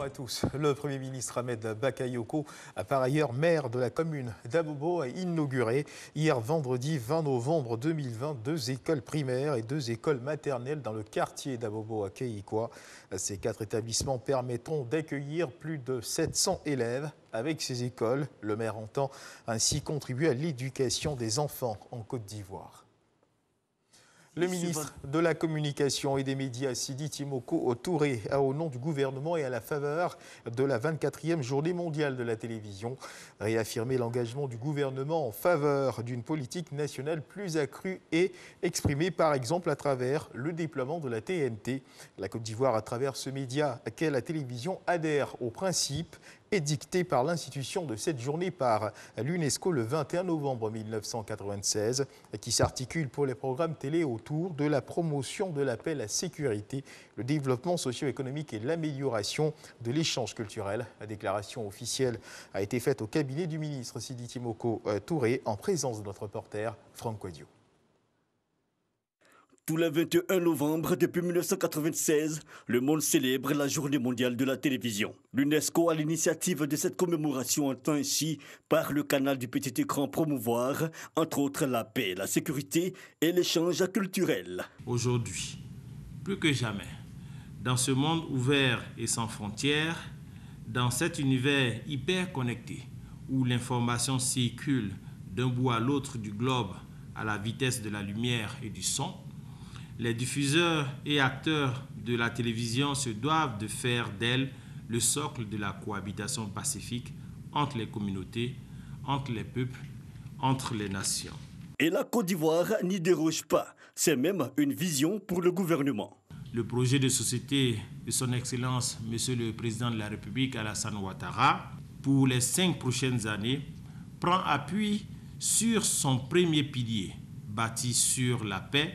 à tous. Le Premier ministre Ahmed Bakayoko, par ailleurs maire de la commune d'Abobo, a inauguré hier vendredi 20 novembre 2020 deux écoles primaires et deux écoles maternelles dans le quartier d'Abobo à Keikwa. Ces 4 établissements permettront d'accueillir plus de 700 élèves. Avec ces écoles, le maire entend ainsi contribuer à l'éducation des enfants en Côte d'Ivoire. Le ministre de la Communication et des Médias, Sidi Timoko Touré, a au nom du gouvernement et à la faveur de la 24e journée mondiale de la télévision, réaffirmé l'engagement du gouvernement en faveur d'une politique nationale plus accrue et exprimé par exemple à travers le déploiement de la TNT. La Côte d'Ivoire, à travers ce média qu'est la télévision, adhère aux principes édicté par l'institution de cette journée par l'UNESCO le 21 novembre 1996, qui s'articule pour les programmes télé autour de la promotion de la paix, la sécurité, le développement socio-économique et l'amélioration de l'échange culturel. La déclaration officielle a été faite au cabinet du ministre Sidi Timoko Touré en présence de notre reporter Franck Quadio. Tous les 21 novembre depuis 1996, le monde célèbre la Journée mondiale de la télévision. L'UNESCO, à l'initiative de cette commémoration, entend ainsi, par le canal du petit écran, promouvoir, entre autres, la paix, la sécurité et l'échange culturel. Aujourd'hui, plus que jamais, dans ce monde ouvert et sans frontières, dans cet univers hyper connecté, où l'information circule d'un bout à l'autre du globe à la vitesse de la lumière et du son, les diffuseurs et acteurs de la télévision se doivent de faire d'elle le socle de la cohabitation pacifique entre les communautés, entre les peuples, entre les nations. Et la Côte d'Ivoire n'y déroge pas. C'est même une vision pour le gouvernement. Le projet de société de son Excellence, Monsieur le Président de la République, Alassane Ouattara, pour les 5 prochaines années, prend appui sur son premier pilier, bâti sur la paix,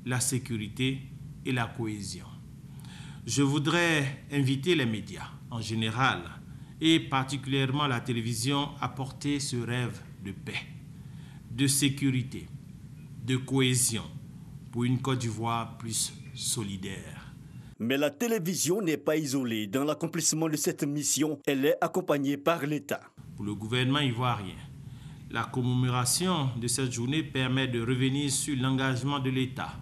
la sécurité et la cohésion. Je voudrais inviter les médias en général et particulièrement la télévision à porter ce rêve de paix, de sécurité, de cohésion pour une Côte d'Ivoire plus solidaire. Mais la télévision n'est pas isolée. Dans l'accomplissement de cette mission, elle est accompagnée par l'État. Pour le gouvernement ivoirien, la commémoration de cette journée permet de revenir sur l'engagement de l'État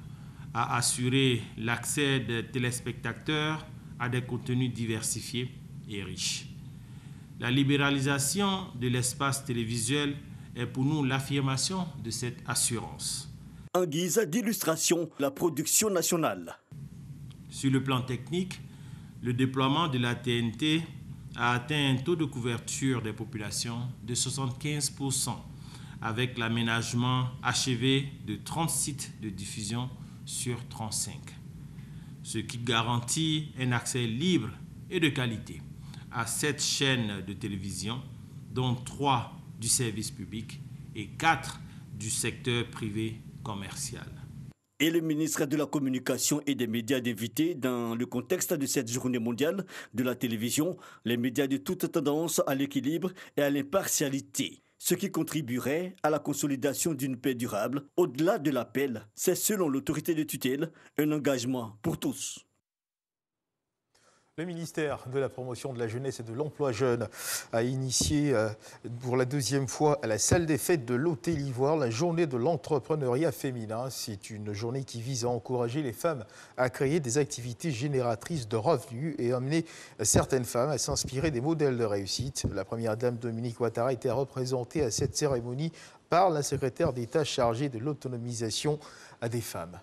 à assurer l'accès des téléspectateurs à des contenus diversifiés et riches. La libéralisation de l'espace télévisuel est pour nous l'affirmation de cette assurance. En guise d'illustration, la production nationale. Sur le plan technique, le déploiement de la TNT a atteint un taux de couverture des populations de 75%, avec l'aménagement achevé de 30 sites de diffusion sur 35, ce qui garantit un accès libre et de qualité à 7 chaînes de télévision, dont 3 du service public et 4 du secteur privé commercial. Et le ministre de la Communication et des Médias d'inviter, dans le contexte de cette journée mondiale de la télévision, les médias de toute tendance à l'équilibre et à l'impartialité, ce qui contribuerait à la consolidation d'une paix durable. Au-delà de l'appel, c'est selon l'autorité de tutelle un engagement pour tous. Le ministère de la Promotion de la Jeunesse et de l'Emploi jeune a initié pour la 2e fois à la salle des fêtes de l'Hôtel Ivoire la journée de l'entrepreneuriat féminin. C'est une journée qui vise à encourager les femmes à créer des activités génératrices de revenus et amener certaines femmes à s'inspirer des modèles de réussite. La première dame Dominique Ouattara était représentée à cette cérémonie par la secrétaire d'État chargée de l'autonomisation des femmes.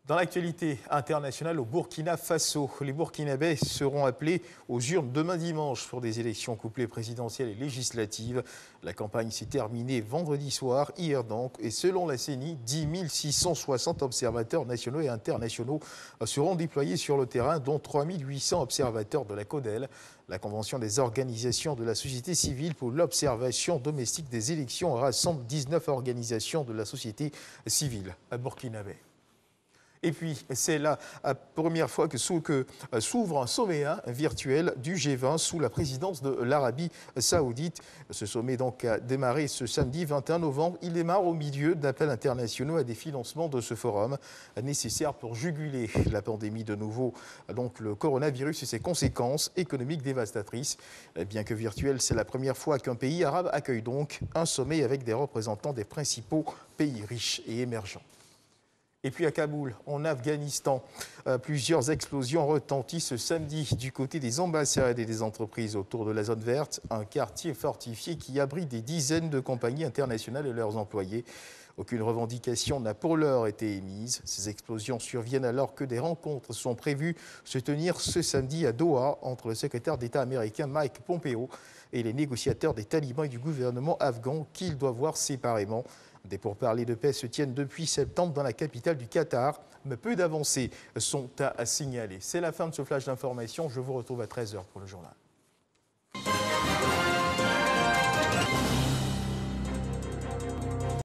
Dans l'actualité internationale au Burkina Faso, les Burkinabés seront appelés aux urnes demain dimanche pour des élections couplées présidentielles et législatives. La campagne s'est terminée vendredi soir, hier donc, et selon la CENI, 10 660 observateurs nationaux et internationaux seront déployés sur le terrain, dont 3 800 observateurs de la CODEL, la Convention des organisations de la société civile pour l'observation domestique des élections rassemble 19 organisations de la société civile à Burkinabé. Et puis, c'est la première fois que s'ouvre un sommet virtuel du G20 sous la présidence de l'Arabie saoudite. Ce sommet donc a démarré ce samedi 21 novembre. Il démarre au milieu d'appels internationaux à des financements de ce forum nécessaire pour juguler la pandémie de nouveau. Donc le coronavirus et ses conséquences économiques dévastatrices. Bien que virtuel, c'est la première fois qu'un pays arabe accueille donc un sommet avec des représentants des principaux pays riches et émergents. Et puis à Kaboul, en Afghanistan, plusieurs explosions retentissent ce samedi du côté des ambassades et des entreprises autour de la zone verte, un quartier fortifié qui abrite des dizaines de compagnies internationales et leurs employés. Aucune revendication n'a pour l'heure été émise. Ces explosions surviennent alors que des rencontres sont prévues se tenir ce samedi à Doha entre le secrétaire d'État américain Mike Pompeo et les négociateurs des talibans et du gouvernement afghan qu'ils doivent voir séparément. Des pourparlers de paix se tiennent depuis septembre dans la capitale du Qatar, mais peu d'avancées sont à signaler. C'est la fin de ce flash d'information. Je vous retrouve à 13h pour le journal.